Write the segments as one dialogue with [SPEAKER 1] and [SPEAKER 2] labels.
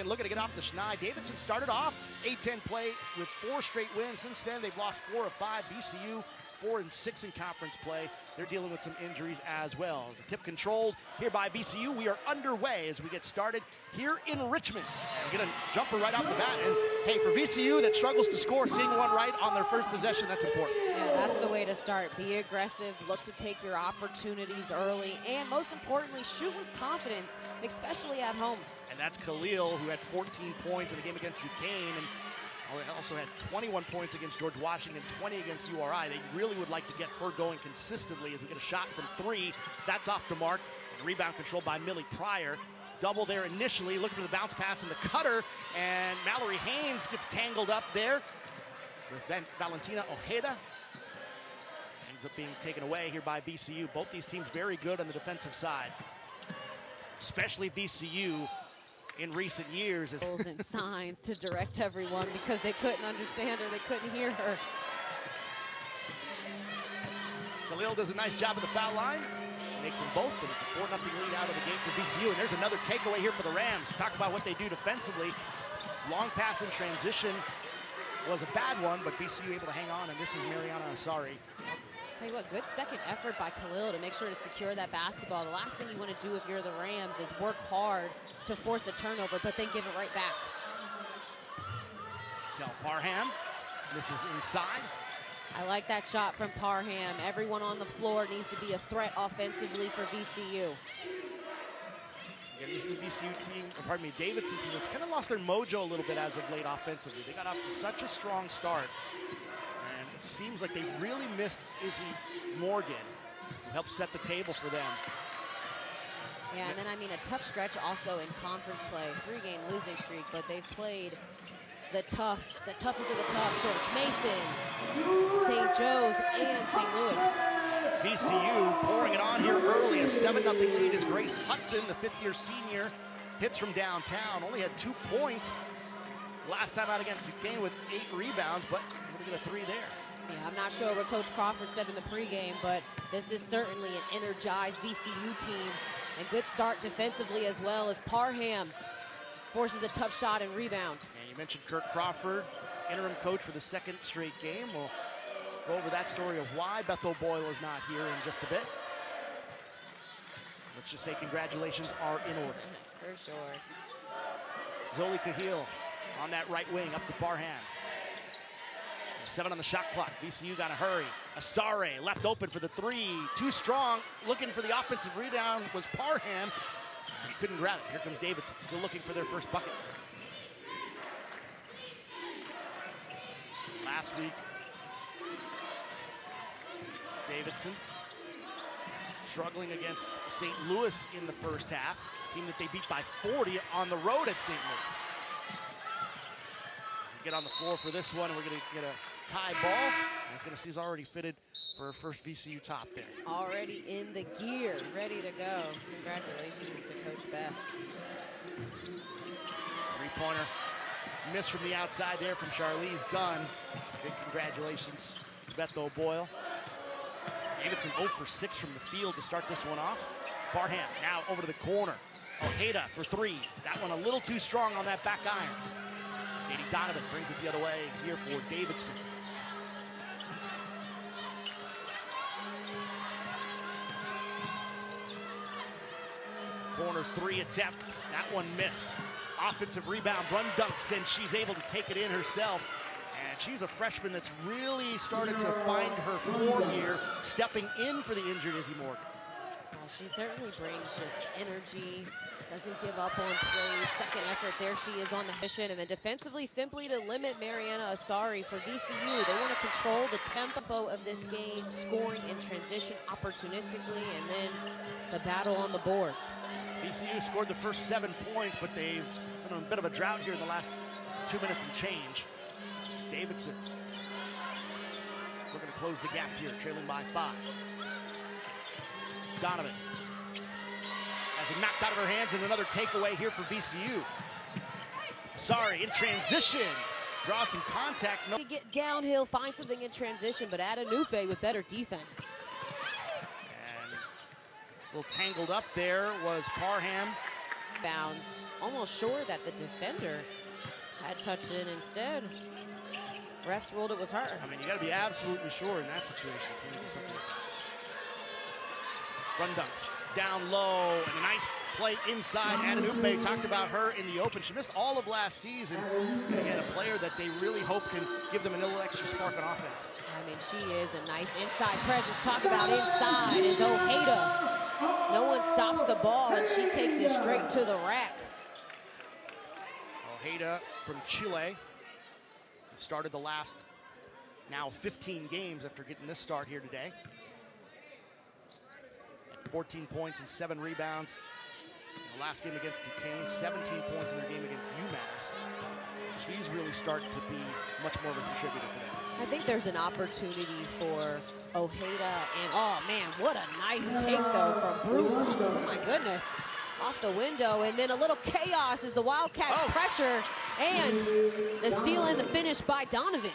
[SPEAKER 1] And looking to get off the schneid. Davidson started off A-10 play with 4 straight wins. Since then, they've lost 4 of 5. VCU 4-6 in conference play. They're dealing with some injuries as well. As the tip controlled here by VCU, we are underway as we get started here in Richmond. And we get a jumper right off the bat. And hey, for VCU that struggles to score, seeing one right on their first possession, that's important.
[SPEAKER 2] Yeah, that's the way to start. Be aggressive, look to take your opportunities early, and most importantly, shoot with confidence, especially at home.
[SPEAKER 1] And that's Khalil, who had 14 points in the game against Duquesne, and also had 21 points against George Washington, 20 against URI. They really would like to get her going consistently as we get a shot from 3. That's off the mark. And rebound controlled by Millie Pryor. Double there initially, looking for the bounce pass and the cutter, and Mallory Haynes gets tangled up there with Valentina Ojeda. Ends up being taken away here by VCU. Both these teams very good on the defensive side, especially VCU in recent years.
[SPEAKER 2] And signs to direct everyone because they couldn't understand her, they couldn't hear her.
[SPEAKER 1] Khalil does a nice job at the foul line. Makes them both, but it's a 4-0 lead out of the game for VCU. And there's another takeaway here for the Rams. Talk about what they do defensively. Long pass in transition was a bad one, but VCU able to hang on, and this is Mariana Asari.
[SPEAKER 2] Tell you what, good second effort by Khalil to make sure to secure that basketball. The last thing you want to do if you're the Rams is work hard to force a turnover, but then give it right back.
[SPEAKER 1] Parham, this is inside.
[SPEAKER 2] I like that shot from Parham. Everyone on the floor needs to be a threat offensively for VCU.
[SPEAKER 1] Again, this is the VCU team, Davidson team that's kind of lost their mojo a little bit as of late offensively. They got off to such a strong start. And it seems like they really missed Izzy Morgan, who helped set the table for them.
[SPEAKER 2] Yeah, and then a tough stretch also in conference play. 3-game losing streak, but they've played the toughest of the tough. George Mason, St. Joe's, and St. Louis.
[SPEAKER 1] VCU pouring it on here early. A 7-0 lead as Grace Hudson, the 5th-year senior, hits from downtown. Only had 2 points last time out against Duquesne with 8 rebounds, but able to get a 3 there.
[SPEAKER 2] Yeah, I'm not sure what Coach Crawford said in the pregame, but this is certainly an energized VCU team. And good start defensively as well as Parham forces a tough shot and rebound.
[SPEAKER 1] And you mentioned Kirk Crawford, interim coach for the 2nd straight game. We'll go over that story of why Beth O'Boyle is not here in just a bit. Let's just say congratulations are in order.
[SPEAKER 2] For sure.
[SPEAKER 1] Zoli Cahill on that right wing up to Parham. 7 on the shot clock. VCU got to hurry. Asare left open for the 3. Too strong. Looking for the offensive rebound was Parham. He couldn't grab it. Here comes Davidson, still looking for their first bucket. Last week, Davidson struggling against St. Louis in the first half. A team that they beat by 40 on the road at St. Louis. Get on the floor for this one, and we're going to get a tie ball. And he's already fitted for her first VCU top there.
[SPEAKER 2] Already in the gear, ready to go. Congratulations to Coach Beth.
[SPEAKER 1] 3-pointer miss from the outside there from Charlize Dunn. Big congratulations to Beth O'Boyle. Davidson 0 for 6 from the field to start this one off. Parham now over to the corner. Ojeda for 3. That one a little too strong on that back iron. Katie Donovan brings it the other way here for Davidson. Corner 3 attempt. That one missed. Offensive rebound. Brun dunks, and she's able to take it in herself. And she's a freshman that's really started to find her form here, stepping in for the injured Izzy Morgan.
[SPEAKER 2] She certainly brings just energy, doesn't give up on plays. Second effort, there she is on the mission. And then defensively, simply to limit Mariana Asari for VCU. They want to control the tempo of this game, scoring in transition opportunistically, and then the battle on the boards.
[SPEAKER 1] VCU scored the first 7 points, but they've been on a bit of a drought here in the last 2 minutes and change. It's Davidson looking to close the gap here, trailing by 5. Donovan has it knocked out of her hands, and another takeaway here for VCU. Sorry, in transition, draw some contact.
[SPEAKER 2] No. Get downhill, find something in transition, but Adenupe with better defense.
[SPEAKER 1] And a little tangled up there was Parham.
[SPEAKER 2] Bounds, almost sure that the defender had touched it. Instead, refs ruled it was her.
[SPEAKER 1] I mean, you got to be absolutely sure in that situation. Run dunks down low, and a nice play inside. Adanupe talked about her in the open. She missed all of last season. And again, a player that they really hope can give them a little extra spark on offense.
[SPEAKER 2] I mean, she is a nice inside presence. Talk about inside is Ojeda. No one stops the ball, and she takes it straight to the rack.
[SPEAKER 1] Ojeda from Chile started the last now 15 games after getting this start here today. 14 points and 7 rebounds. In the last game against Duquesne, 17 points in their game against UMass. She's really starting to be much more of a contributor for them.
[SPEAKER 2] I think there's an opportunity for Ojeda, and oh man, what a nice take though from Brew Dunks. Oh my goodness. Off the window, and then a little chaos as the Wildcats pressure, and the steal and the finish by Donovan.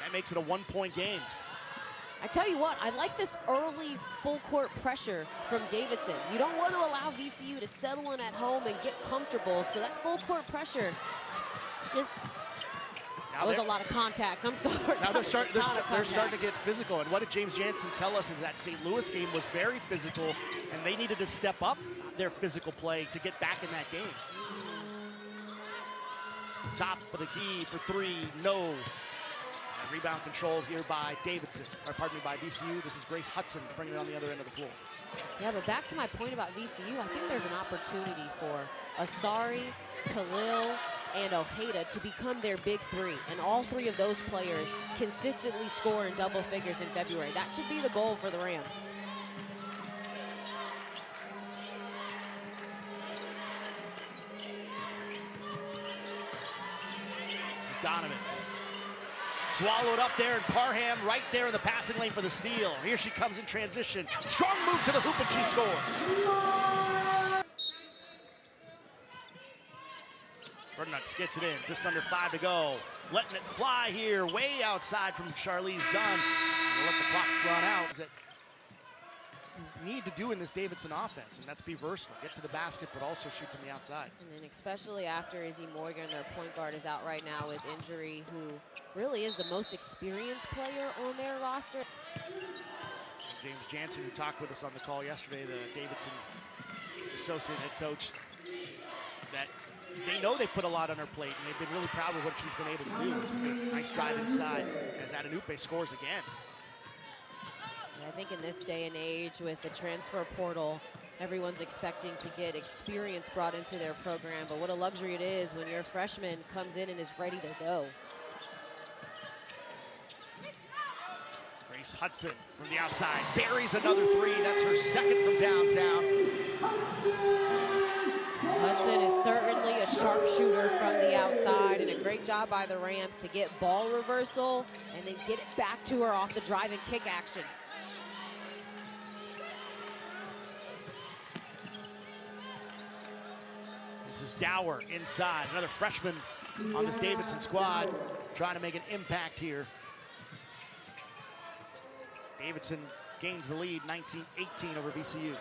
[SPEAKER 1] That makes it a 1-point game.
[SPEAKER 2] I tell you what, I like this early full court pressure from Davidson. You don't want to allow VCU to settle in at home and get comfortable, so that full court pressure just, that was a lot of contact. I'm sorry.
[SPEAKER 1] Now they're starting to get physical, and what did James Jansen tell us is that St. Louis game was very physical, and they needed to step up their physical play to get back in that game. Top of the key for 3, no. And rebound control here by Davidson, or pardon me, by VCU. This is Grace Hudson bringing it on the other end of the floor.
[SPEAKER 2] Yeah, but back to my point about VCU, I think there's an opportunity for Asari, Khalil, and Ojeda to become their big 3. And all 3 of those players consistently score in double figures in February. That should be the goal for the Rams.
[SPEAKER 1] Donovan. Swallowed up there, and Parham right there in the passing lane for the steal. Here she comes in transition. Strong move to the hoop, and she scores. Bernux gets it in, just under 5 to go. Letting it fly here, way outside from Charlize Dunn. We'll let the clock run out. That you need to do in this Davidson offense, and that's be versatile. Get to the basket, but also shoot from the outside.
[SPEAKER 2] And then especially after Izzy Morgan, their point guard, is out right now with injury, who really is the most experienced player on their roster.
[SPEAKER 1] James Jansen, who talked with us on the call yesterday, the Davidson associate head coach, that they know they put a lot on her plate, and they've been really proud of what she's been able to do. Nice drive inside as Adanupe scores again.
[SPEAKER 2] I think in this day and age with the transfer portal, everyone's expecting to get experience brought into their program, but what a luxury it is when your freshman comes in and is ready to go.
[SPEAKER 1] Grace Hudson from the outside buries another 3. That's her second from downtown.
[SPEAKER 2] Hudson is certainly a sharpshooter from the outside, and a great job by the Rams to get ball reversal and then get it back to her off the drive and kick action.
[SPEAKER 1] This is Dower inside, another freshman on this Davidson squad, trying to make an impact here. Davidson gains the lead, 19-18 over VCU.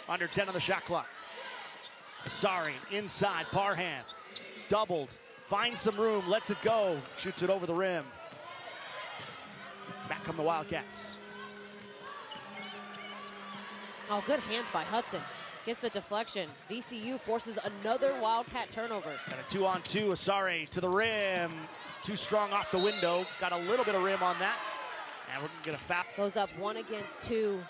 [SPEAKER 1] Under 10 on the shot clock. Sorry, inside, Parham, doubled, finds some room, lets it go, shoots it over the rim. Back come the Wildcats.
[SPEAKER 2] Oh, good hands by Hudson. Gets the deflection. VCU forces another Wildcat turnover.
[SPEAKER 1] Got a 2-on-2, Asare to the rim. Too strong off the window, got a little bit of rim on that. And we're gonna get a foul.
[SPEAKER 2] Goes up 1 against 2.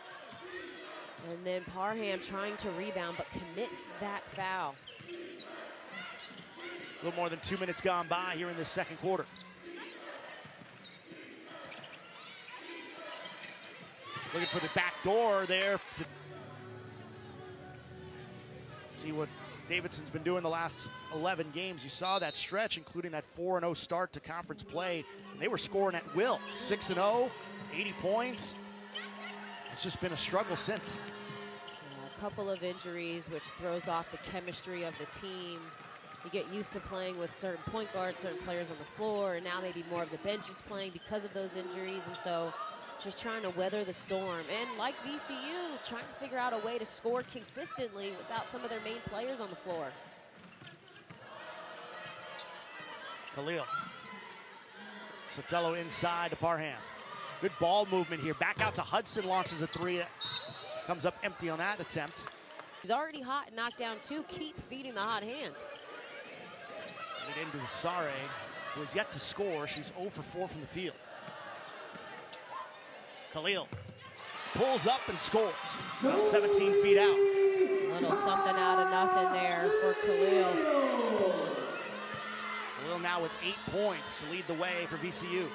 [SPEAKER 2] And then Parham trying to rebound, but commits that foul.
[SPEAKER 1] A little more than 2 minutes gone by here in this second quarter. Looking for the back door there. See what Davidson's been doing the last 11 games. You saw that stretch, including that 4-0 start to conference play. And they were scoring at will. 6-0, 80 points. It's just been a struggle since.
[SPEAKER 2] a couple of injuries, which throws off the chemistry of the team. You get used to playing with certain point guards, certain players on the floor, and now maybe more of the bench is playing because of those injuries. And so just trying to weather the storm. And like VCU, trying to figure out a way to score consistently without some of their main players on the floor.
[SPEAKER 1] Khalil. Sotelo inside to Parham. Good ball movement here. Back out to Hudson, launches a three. Comes up empty on that attempt.
[SPEAKER 2] He's already hot and knocked down two. Keep feeding the hot hand.
[SPEAKER 1] Get into Asare, who has yet to score. She's 0 for 4 from the field. Khalil pulls up and scores. About 17 feet out.
[SPEAKER 2] A little something out of nothing there for Khalil.
[SPEAKER 1] Khalil now with 8 points to lead the way for VCU.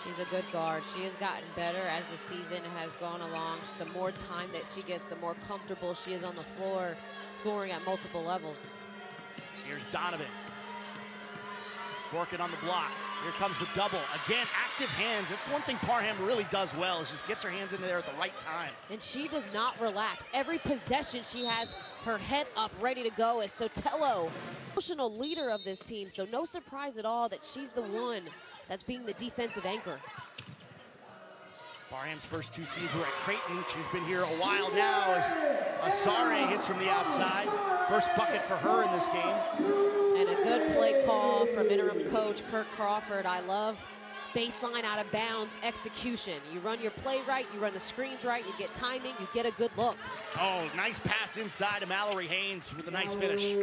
[SPEAKER 2] She's a good guard. She has gotten better as the season has gone along. Just the more time that she gets, the more comfortable she is on the floor, scoring at multiple levels.
[SPEAKER 1] Here's Donovan. Working on the block. Here comes the double. Again, active hands. That's one thing Parham really does well, is just gets her hands in there at the right time.
[SPEAKER 2] And she does not relax. Every possession she has her head up, ready to go, as Sotelo, emotional leader of this team. So no surprise at all that she's the one that's being the defensive anchor.
[SPEAKER 1] Parham's first 2 seasons were at Creighton. She's been here a while now as Asare hits from the outside. First bucket for her in this game.
[SPEAKER 2] And a good play call from interim coach Kirk Crawford. I love baseline out of bounds execution. You run your play right, you run the screens right, you get timing, you get a good look.
[SPEAKER 1] Oh, nice pass inside to Mallory Haynes with a nice finish.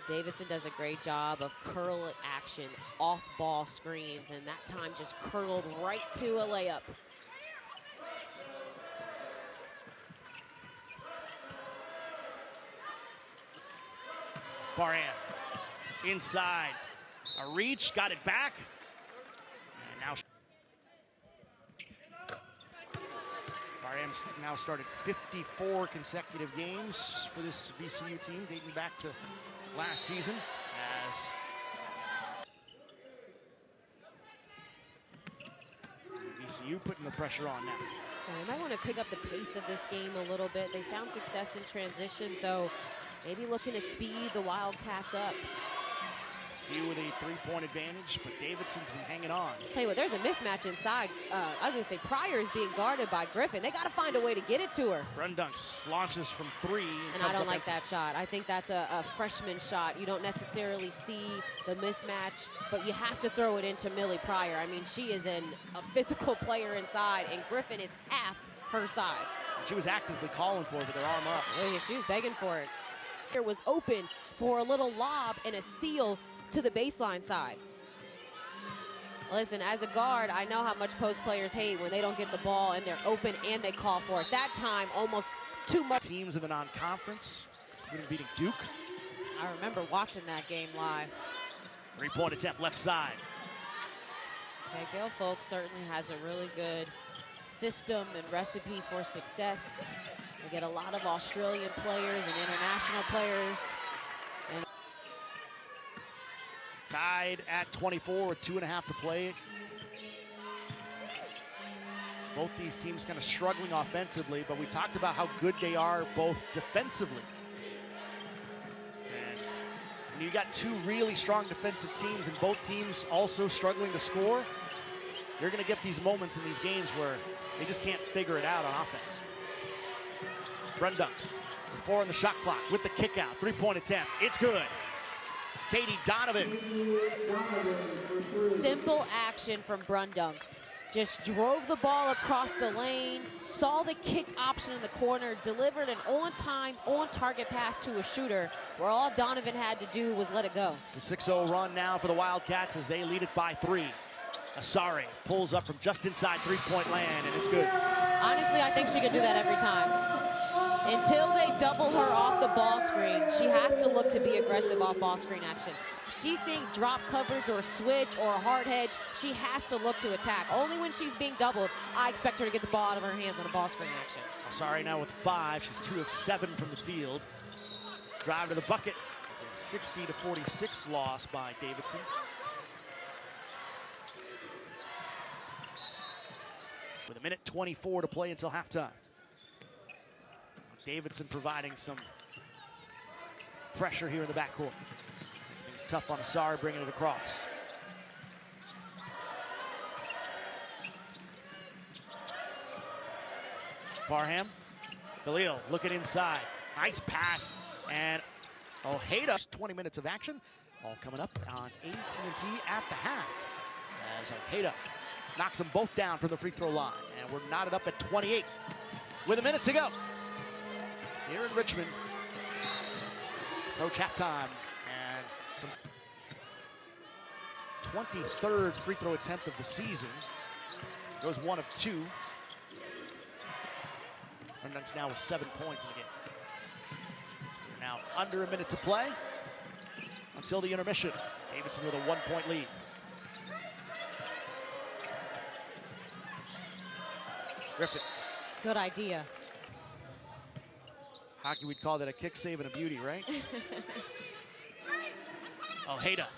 [SPEAKER 2] Davidson does a great job of curl action, off-ball screens, and that time just curled right to a layup.
[SPEAKER 1] Parham inside, a reach, got it back, and now Parham's now started 54 consecutive games for this VCU team, dating back to last season, as VCU putting the pressure on now.
[SPEAKER 2] They might want to pick up the pace of this game a little bit. They found success in transition, so maybe looking to speed the Wildcats up.
[SPEAKER 1] VCU with a 3-point advantage, but Davidson's been hanging on.
[SPEAKER 2] Tell you what, there's a mismatch inside. I was going to say Pryor is being guarded by Griffin. They got to find a way to get it to her.
[SPEAKER 1] Brundunks launches from 3.
[SPEAKER 2] And I don't like that shot. I think that's a freshman shot. You don't necessarily see the mismatch, but you have to throw it into Millie Pryor. I mean, she is a physical player inside, and Griffin is half her size.
[SPEAKER 1] She was actively calling for it with her arm up.
[SPEAKER 2] Oh, yeah, she was begging for it. It was open for a little lob and a seal to the baseline side. Listen, as a guard, I know how much post players hate when they don't get the ball and they're open and they call for it. That time, almost too much.
[SPEAKER 1] Teams in the non-conference, including beating Duke.
[SPEAKER 2] I remember watching that game live.
[SPEAKER 1] 3-point attempt left side.
[SPEAKER 2] Mykel folks certainly has a really good system and recipe for success. They get a lot of Australian players and international players.
[SPEAKER 1] Tied at 24 with 2.5 to play. Both these teams kind of struggling offensively, but we talked about how good they are both defensively. And when you got 2 really strong defensive teams and both teams also struggling to score, you're going to get these moments in these games where they just can't figure it out on offense. Brundunks, 4 on the shot clock with the kick out. 3-point attempt. It's good. Katie Donovan.
[SPEAKER 2] Simple action from Brundunks. Just drove the ball across the lane, saw the kick option in the corner, delivered an on-time, on-target pass to a shooter where all Donovan had to do was let it go.
[SPEAKER 1] The 6-0 run now for the Wildcats as they lead it by 3. Asare pulls up from just inside 3-point land, and it's good.
[SPEAKER 2] Honestly, I think she could do that every time. Until they double her off the ball screen, she has to look to be aggressive off ball screen action. If she's seeing drop coverage or switch or a hard hedge, she has to look to attack. Only when she's being doubled, I expect her to get the ball out of her hands on a ball screen action.
[SPEAKER 1] Asare now with 5. She's 2 of 7 from the field. Drive to the bucket. It's a 60-46 loss by Davidson. With 1:24 to play until halftime. Davidson providing some pressure here in the backcourt. It's tough on Asari bringing it across. Parham, Khalil looking inside. Nice pass, and Ojeda. 20 minutes of action, all coming up on AT&T at the half. As Ojeda knocks them both down from the free throw line, and we're knotted up at 28 with a minute to go. Here in Richmond, approach halftime, and some 23rd free throw attempt of the season. Goes 1 of 2. Rundunk's now with 7 points in the game. Now under a minute to play until the intermission. Davidson with a 1-point lead. Griffin.
[SPEAKER 2] Good idea.
[SPEAKER 1] Hockey, we'd call that a kick save and a beauty, right? Ojeda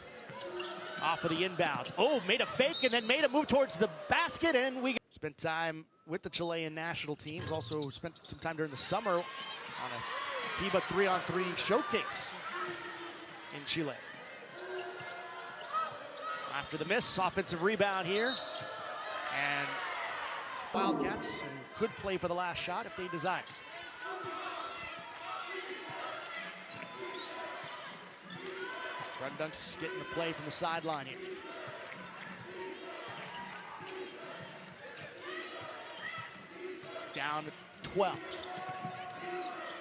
[SPEAKER 1] off of the inbounds. Oh, made a fake and then made a move towards the basket, and we spent time with the Chilean national teams. Also spent some time during the summer on a FIBA 3-on-3 showcase in Chile. After the miss, offensive rebound here. And Wildcats and could play for the last shot if they desire. Rundunk's getting the play from the sideline here. Down to 12.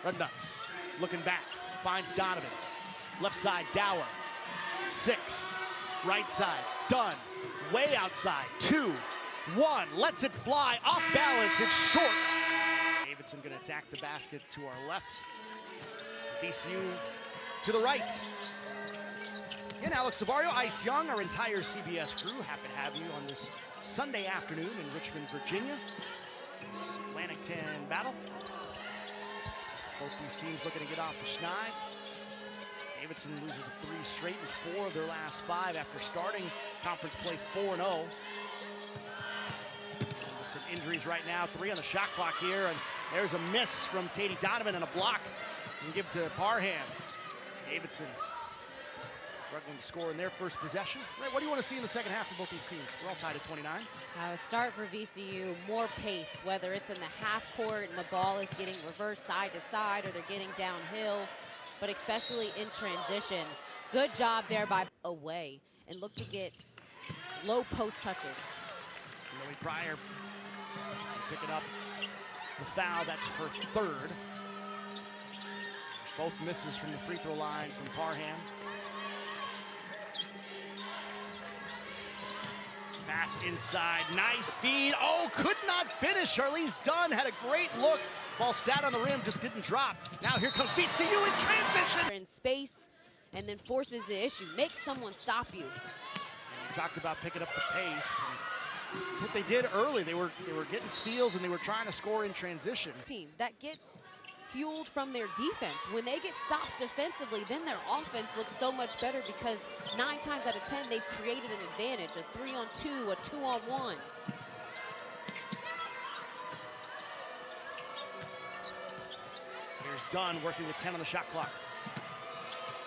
[SPEAKER 1] Rundunk's looking back, finds Donovan. Left side, Dower. 6. Right side, Dunn. Way outside, 2. 1, lets it fly, off balance, it's short. Davidson gonna attack the basket to our left. VCU to the right. Again, Alex Savario, Ice Young, our entire CBS crew. Happy to have you on this Sunday afternoon in Richmond, Virginia. This Atlantic 10 battle. Both these teams looking to get off the schneid. Davidson loses 3 straight and 4 of their last 5 after starting conference play 4-0. Some injuries right now, 3 on the shot clock here, and there's a miss from Katie Donovan and a block. And give to Parham. Davidson struggling to score in their first possession. Ray, what do you want to see in the second half for both these teams? We're all tied at 29.
[SPEAKER 2] Start for VCU, more pace, whether it's in the half court and the ball is getting reversed side to side or they're getting downhill, but especially in transition. Good job there by away, and look to get low post touches.
[SPEAKER 1] Lily Pryor picking up the foul. That's her 3rd. Both misses from the free throw line from Parham. Pass inside, nice feed. Oh, could not finish. Charlize Dunn had a great look. Ball sat on the rim, just didn't drop. Now here comes VCU in transition.
[SPEAKER 2] In space, and then forces the issue. Makes someone stop you.
[SPEAKER 1] And we talked about picking up the pace. And what they did early, they were getting steals and they were trying to score in transition.
[SPEAKER 2] Team that gets fueled from their defense. When they get stops defensively, then their offense looks so much better because 9 times out of 10 they've created an advantage. A 3-on-2, a 2-on-1.
[SPEAKER 1] Here's Dunn working with 10 on the shot clock.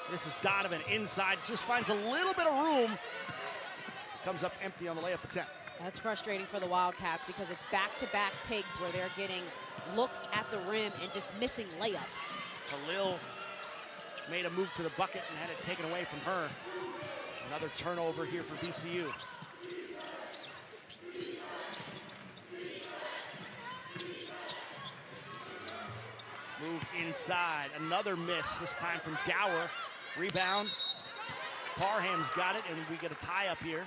[SPEAKER 1] This is Donovan inside, just finds a little bit of room. Comes up empty on the layup attempt.
[SPEAKER 2] That's frustrating for the Wildcats because it's back-to-back takes where they're getting looks at the rim and just missing layups.
[SPEAKER 1] Khalil made a move to the bucket and had it taken away from her. Another turnover here for VCU. Move inside, another miss, this time from Dower. Rebound, Parham's got it, and we get a tie up here.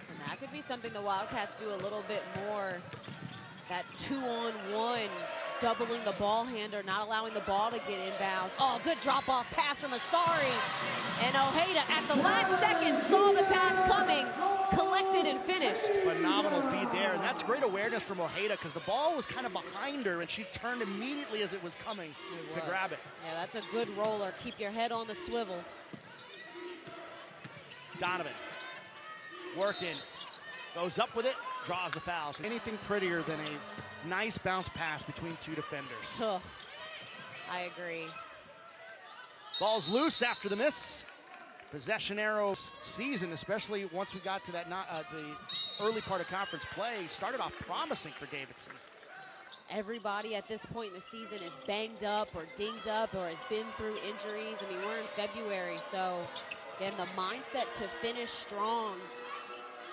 [SPEAKER 2] And that could be something the Wildcats do a little bit more. That 2-on-1, doubling the ball handler, not allowing the ball to get inbounds. Oh, good drop-off pass from Asari. And Ojeda at the last second saw the pass coming, collected and finished.
[SPEAKER 1] Phenomenal feed there, and that's great awareness from Ojeda because the ball was kind of behind her and she turned immediately as it was coming to grab it.
[SPEAKER 2] Yeah, that's a good roller. Keep your head on the swivel.
[SPEAKER 1] Donovan working, Goes up with it, draws the foul. So anything prettier than a nice bounce pass between two defenders.
[SPEAKER 2] Oh, I agree.
[SPEAKER 1] Ball's loose after the miss. Possession arrows season, especially once we got to that the early part of conference play, started off promising for Davidson.
[SPEAKER 2] Everybody at this point in the season is banged up or dinged up or has been through injuries. I mean, we're in February, so again, the mindset to finish strong,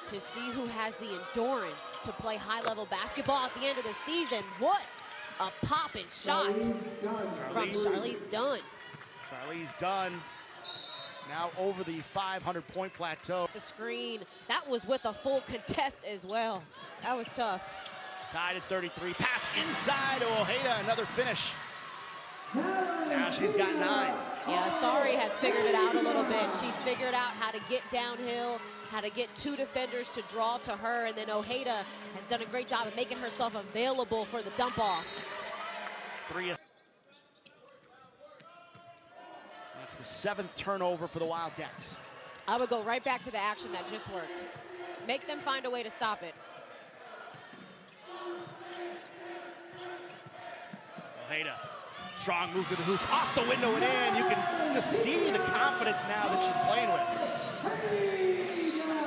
[SPEAKER 2] to see who has the endurance to play high-level basketball at the end of the season. What a popping shot from Charlize Dunn.
[SPEAKER 1] Charlize Dunn now over the 500-point plateau.
[SPEAKER 2] The screen, that was with a full contest as well. That was tough.
[SPEAKER 1] Tied at 33, pass inside to Ojeda, another finish. Now she's got 9.
[SPEAKER 2] Yeah, Asari has figured it out a little bit. She's figured out how to get downhill, how to get two defenders to draw to her, and then Ojeda has done a great job of making herself available for the dump off.
[SPEAKER 1] 3. That's the 7th turnover for the Wildcats.
[SPEAKER 2] I would go right back to the action that just worked. Make them find a way to stop it.
[SPEAKER 1] Ojeda, strong move to the hoop, off the window and in. You can just see the confidence now that she's playing with.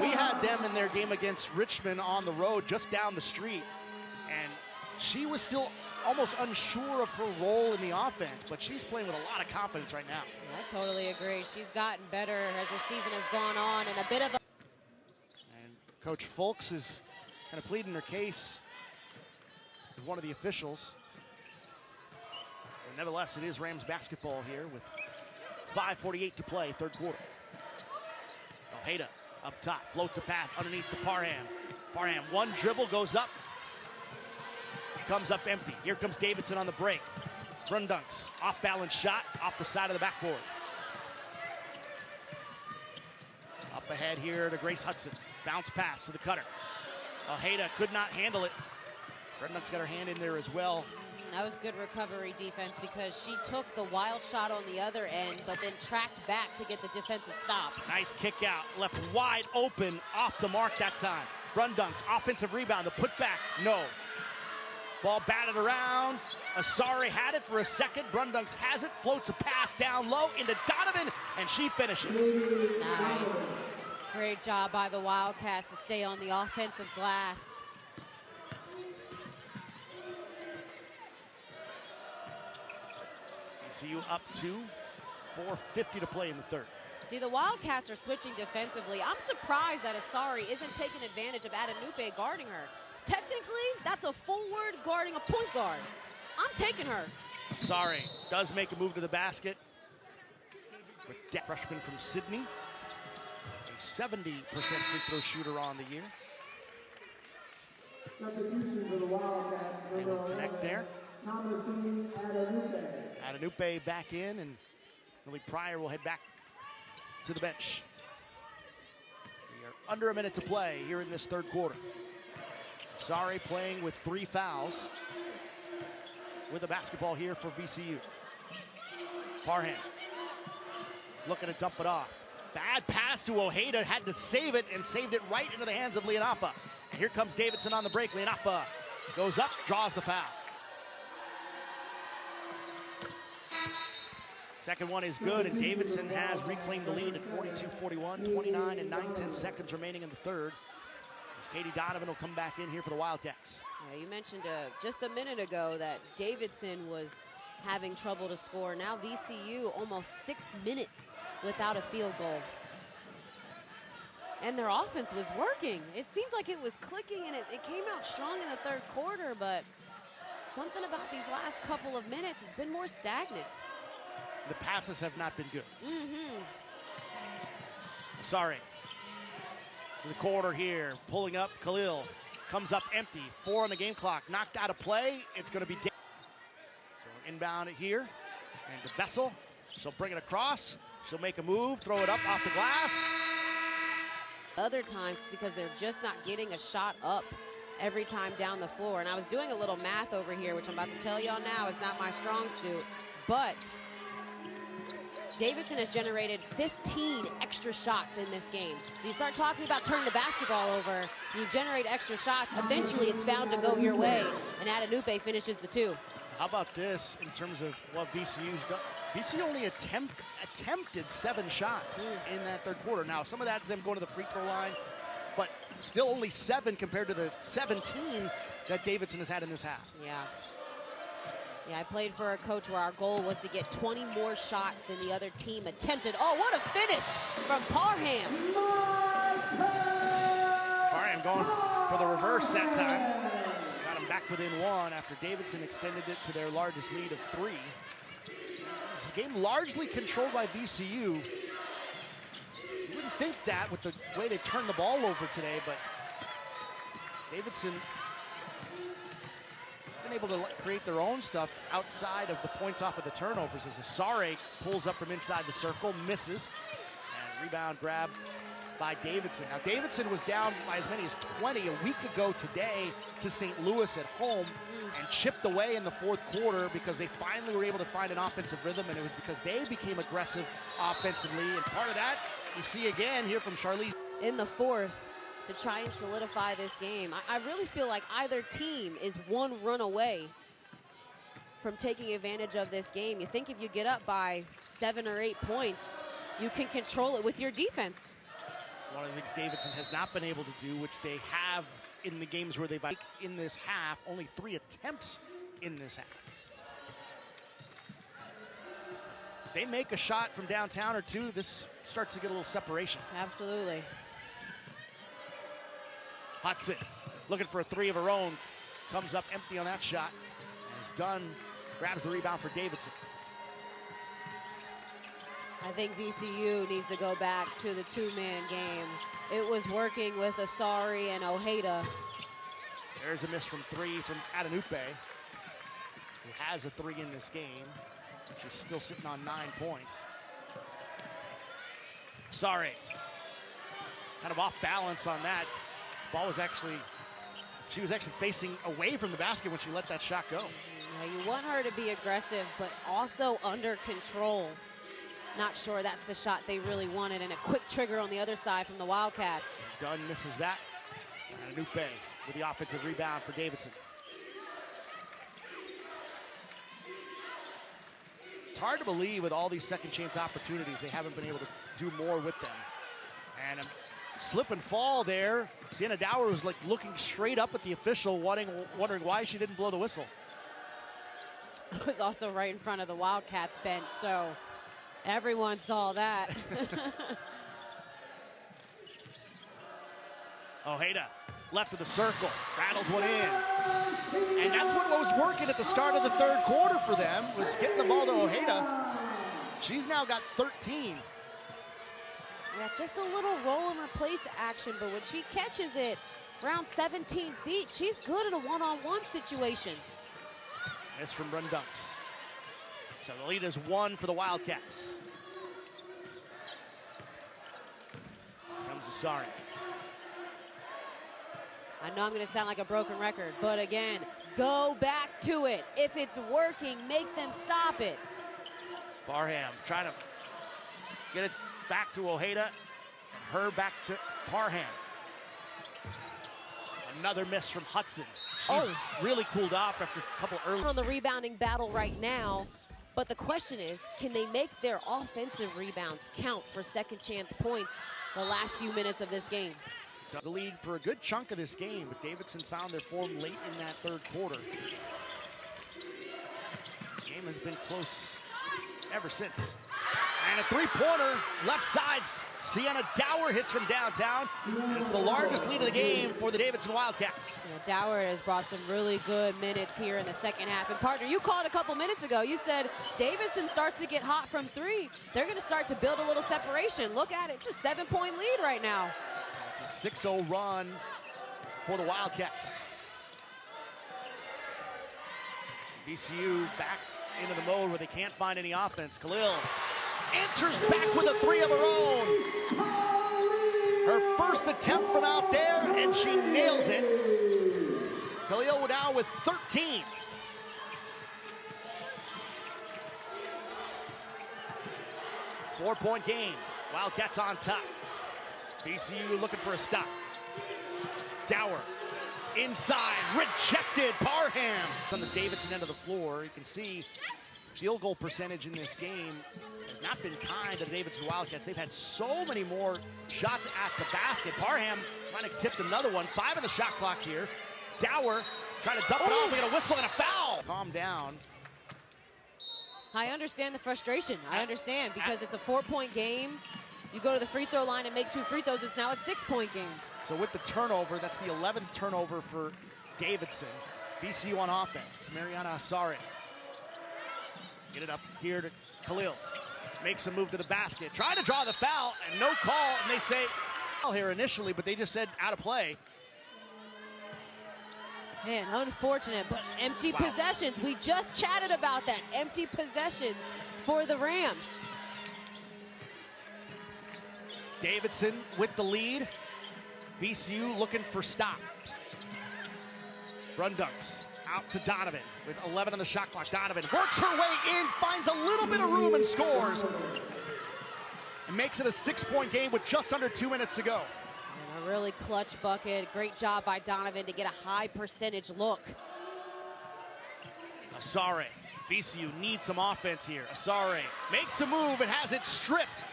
[SPEAKER 1] We had them in their game against Richmond on the road just down the street, and she was still almost unsure of her role in the offense, but she's playing with a lot of confidence right now.
[SPEAKER 2] I totally agree. She's gotten better as the season has gone on, and a bit of a...
[SPEAKER 1] And Coach Fulks is kind of pleading her case with one of the officials. But nevertheless, it is Rams basketball here with 5:48 to play, third quarter. Ojeda up top, floats a pass underneath to Parham. Parham, one dribble, goes up. Comes up empty. Here comes Davidson on the break. Run dunks, off balance shot, off the side of the backboard. Up ahead here to Grace Hudson. Bounce pass to the cutter. Ojeda could not handle it. Rednuck's got her hand in there as well.
[SPEAKER 2] That was good recovery defense because she took the wild shot on the other end, but then tracked back to get the defensive stop.
[SPEAKER 1] Nice kick out, left wide open, off the mark that time. Run dunks, offensive rebound, the put back, no. Ball batted around. Asari had it for a second. Brundunks has it, floats a pass down low into Donovan, and she finishes.
[SPEAKER 2] Nice. Great job by the Wildcats to stay on the offensive glass.
[SPEAKER 1] ECU up 2, 4:50 to play in the third.
[SPEAKER 2] See, the Wildcats are switching defensively. I'm surprised that Asari isn't taking advantage of Adenupe guarding her. Technically, that's a forward guarding a point guard. I'm taking her.
[SPEAKER 1] Asari does make a move to the basket. With freshman from Sydney, a 70% free throw shooter on the year.
[SPEAKER 3] Substitution for the Wildcats.
[SPEAKER 1] And we'll connect there.
[SPEAKER 3] Thomasine Adenupe.
[SPEAKER 1] Adenupe back in, and Millie Pryor will head back to the bench. We are under a minute to play here in this third quarter. Asari playing with 3 fouls with a basketball here for VCU. Parham looking to dump it off. Bad pass to Ojeda, had to save it and saved it right into the hands of Leonapa. And here comes Davidson on the break. Leonapa goes up, draws the foul. Second one is good, and Davidson has reclaimed the lead at 42-41, 29 and 9/10 seconds remaining in the third. As Katie Donovan will come back in here for the Wildcats.
[SPEAKER 2] Yeah, you mentioned just a minute ago that Davidson was having trouble to score. Now VCU almost 6 minutes without a field goal. And their offense was working. It seemed like it was clicking, and it came out strong in the third quarter, but something about these last couple of minutes has been more stagnant.
[SPEAKER 1] The passes have not been good.
[SPEAKER 2] Mm-hmm.
[SPEAKER 1] Sorry. To the corner here, pulling up Khalil. Comes up empty, 4 on the game clock. Knocked out of play, it's gonna be so inbound it here. And to Bessel, she'll bring it across. She'll make a move, throw it up off the glass.
[SPEAKER 2] Other times it's because they're just not getting a shot up every time down the floor. And I was doing a little math over here, which I'm about to tell y'all now is not my strong suit. But Davidson has generated 15 extra shots in this game. So you start talking about turning the basketball over, you generate extra shots, eventually it's bound to go your way, and Adenupe finishes the 2.
[SPEAKER 1] How about this in terms of what VCU's done? VCU only attempted 7 shots in that third quarter. Now, some of that's them going to the free throw line, but still only 7 compared to the 17 that Davidson has had in this half.
[SPEAKER 2] Yeah, I played for a coach where our goal was to get 20 more shots than the other team attempted. Oh, what a finish from Parham.
[SPEAKER 1] Parham going for the reverse that time. Got him back within 1 after Davidson extended it to their largest lead of 3. This game largely controlled by VCU. You wouldn't think that with the way they turned the ball over today, but Davidson been able to create their own stuff outside of the points off of the turnovers as Asare pulls up from inside the circle, misses, and rebound grab by Davidson. Now Davidson was down by as many as 20 a week ago today to St. Louis at home and chipped away in the fourth quarter because they finally were able to find an offensive rhythm, and it was because they became aggressive offensively, and part of that you see again here from Charlize.
[SPEAKER 2] In the fourth, to try and solidify this game. I really feel like either team is one run away from taking advantage of this game. You think if you get up by 7 or 8 points, you can control it with your defense.
[SPEAKER 1] One of the things Davidson has not been able to do, which they have in the games where they've in this half, only 3 attempts in this half. They make a shot from downtown or 2, this starts to get a little separation.
[SPEAKER 2] Absolutely.
[SPEAKER 1] Hudson looking for a 3 of her own, comes up empty on that shot. As Dunn grabs the rebound for Davidson.
[SPEAKER 2] I think VCU needs to go back to the 2-man game. It was working with Asare and Ojeda.
[SPEAKER 1] There's a miss from 3 from Adenupe, who has a 3 in this game. She's still sitting on 9 points. Asare, kind of off balance on that. Ball was actually, she was actually facing away from the basket when she let that shot go.
[SPEAKER 2] Yeah, you want her to be aggressive, but also under control. Not sure that's the shot they really wanted, and a quick trigger on the other side from the Wildcats.
[SPEAKER 1] Dunn misses that. And Adenupe with the offensive rebound for Davidson. It's hard to believe with all these second chance opportunities, they haven't been able to do more with them. And a slip and fall there. Sienna Dower was like looking straight up at the official, wondering why she didn't blow the whistle.
[SPEAKER 2] It was also right in front of the Wildcats bench, so everyone saw that.
[SPEAKER 1] Ojeda, left of the circle, rattles one in. And that's what was working at the start of the third quarter for them, was getting the ball to Ojeda. She's now got 13.
[SPEAKER 2] Yeah, just a little roll and replace action, but when she catches it around 17 feet, she's good in a one-on-one situation.
[SPEAKER 1] Miss from run dunks. So the lead is 1 for the Wildcats. Comes Asare.
[SPEAKER 2] I know I'm going to sound like a broken record, but again, go back to it. If it's working, make them stop it.
[SPEAKER 1] Parham trying to get it back to Ojeda, and her back to Parham. Another miss from Hudson. She's really cooled off after a couple early.
[SPEAKER 2] On the rebounding battle right now, but the question is, can they make their offensive rebounds count for second chance points the last few minutes of this game?
[SPEAKER 1] The lead for a good chunk of this game, but Davidson found their form late in that third quarter. The game has been close ever since. And a 3-pointer, left side. Sienna Dower hits from downtown. And it's the largest lead of the game for the Davidson Wildcats.
[SPEAKER 2] Yeah, Dower has brought some really good minutes here in the second half. And partner, you called a couple minutes ago. You said Davidson starts to get hot from 3. They're going to start to build a little separation. Look at it. It's a 7-point lead right now.
[SPEAKER 1] It's a 6-0 run for the Wildcats. VCU back into the mode where they can't find any offense. Khalil answers back with a 3 of her own. Her first attempt from out there, and she nails it. Khalil now with 13. 4-point game. Wildcats on top. VCU looking for a stop. Dower inside, rejected. Parham on the Davidson end of the floor. You can see field goal percentage in this game has not been kind to the Davidson Wildcats. They've had so many more shots at the basket. Parham might have tipped another one. 5 on the shot clock here. Dower trying to dump it off. We got a whistle and a foul. Calm down.
[SPEAKER 2] I understand the frustration. I understand because it's a 4-point game. You go to the free throw line and make 2 free throws. It's now a 6-point game.
[SPEAKER 1] So with the turnover, that's the 11th turnover for Davidson. VCU on offense. Mariana Asare. Get it up here to Khalil. Makes a move to the basket. Trying to draw the foul and no call. And they say foul here initially, but they just said out of play.
[SPEAKER 2] Man, unfortunate, but empty possessions. We just chatted about that. Empty possessions for the Rams.
[SPEAKER 1] Davidson with the lead. VCU looking for stops. Run dunks out to Donovan with 11 on the shot clock. Donovan works her way in, finds a little bit of room and scores. And makes it a 6-point game with just under 2 minutes to go.
[SPEAKER 2] And a really clutch bucket. Great job by Donovan to get a high percentage look.
[SPEAKER 1] Asare, VCU needs some offense here. Asare makes a move and has it stripped.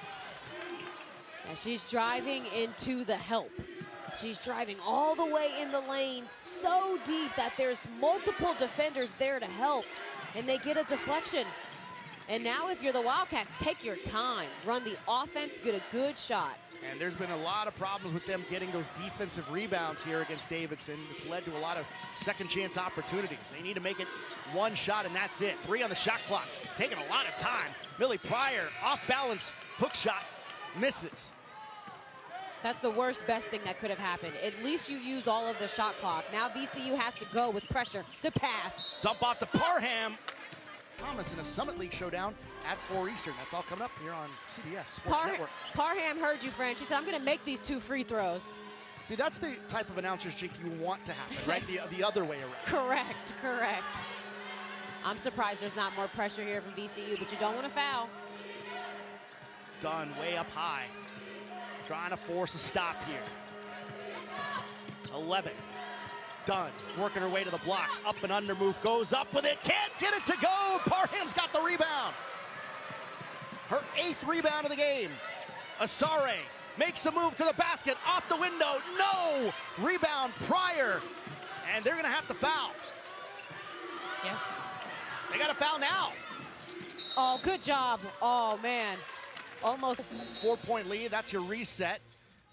[SPEAKER 2] And she's driving into the help. She's driving all the way in the lane so deep that there's multiple defenders there to help. And they get a deflection. And now if you're the Wildcats, take your time. Run the offense, get a good shot.
[SPEAKER 1] And there's been a lot of problems with them getting those defensive rebounds here against Davidson. It's led to a lot of second chance opportunities. They need to make it 1 shot and that's it. 3 on the shot clock. Taking a lot of time. Millie Pryor, off balance, hook shot, misses.
[SPEAKER 2] That's the worst, best thing that could have happened. At least you use all of the shot clock. Now VCU has to go with pressure. The pass.
[SPEAKER 1] Dump off to Parham. Thomas in a Summit League showdown at 4 Eastern. That's all coming up here on CBS Sports Network.
[SPEAKER 2] Parham heard you, friend. She said, I'm going to make these 2 free throws.
[SPEAKER 1] See, that's the type of announcer's jink you want to happen, right? the other way around.
[SPEAKER 2] Correct, correct. I'm surprised there's not more pressure here from VCU, but you don't want to foul.
[SPEAKER 1] Dunn way up high. Trying to force a stop here. 11. Dunn working her way to the block. Up and under move. Goes up with it. Can't get it to go. Parham's got the rebound. Her 8th rebound of the game. Asare makes a move to the basket. Off the window. No. Rebound Pryor. And they're going to have to foul.
[SPEAKER 2] Yes.
[SPEAKER 1] They got a foul now.
[SPEAKER 2] Oh, good job. Oh, man. Almost
[SPEAKER 1] 4-point lead. That's your reset.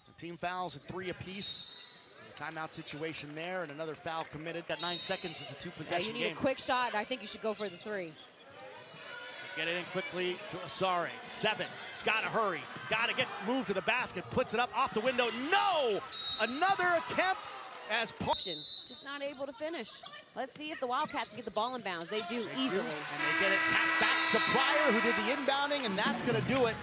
[SPEAKER 1] The team fouls at 3 apiece. Timeout situation there, and another foul committed. Got 9 seconds. It's a 2-possession game.
[SPEAKER 2] You need a quick shot, and I think you should go for the 3.
[SPEAKER 1] Get it in quickly to Asare. 7. She's got to hurry. Got to get moved to the basket. Puts it up off the window. No! Another attempt as
[SPEAKER 2] just not able to finish. Let's see if the Wildcats can get the ball in bounds. They do easily.
[SPEAKER 1] And they get it tapped back to Pryor, who did the inbounding, and that's going to do it.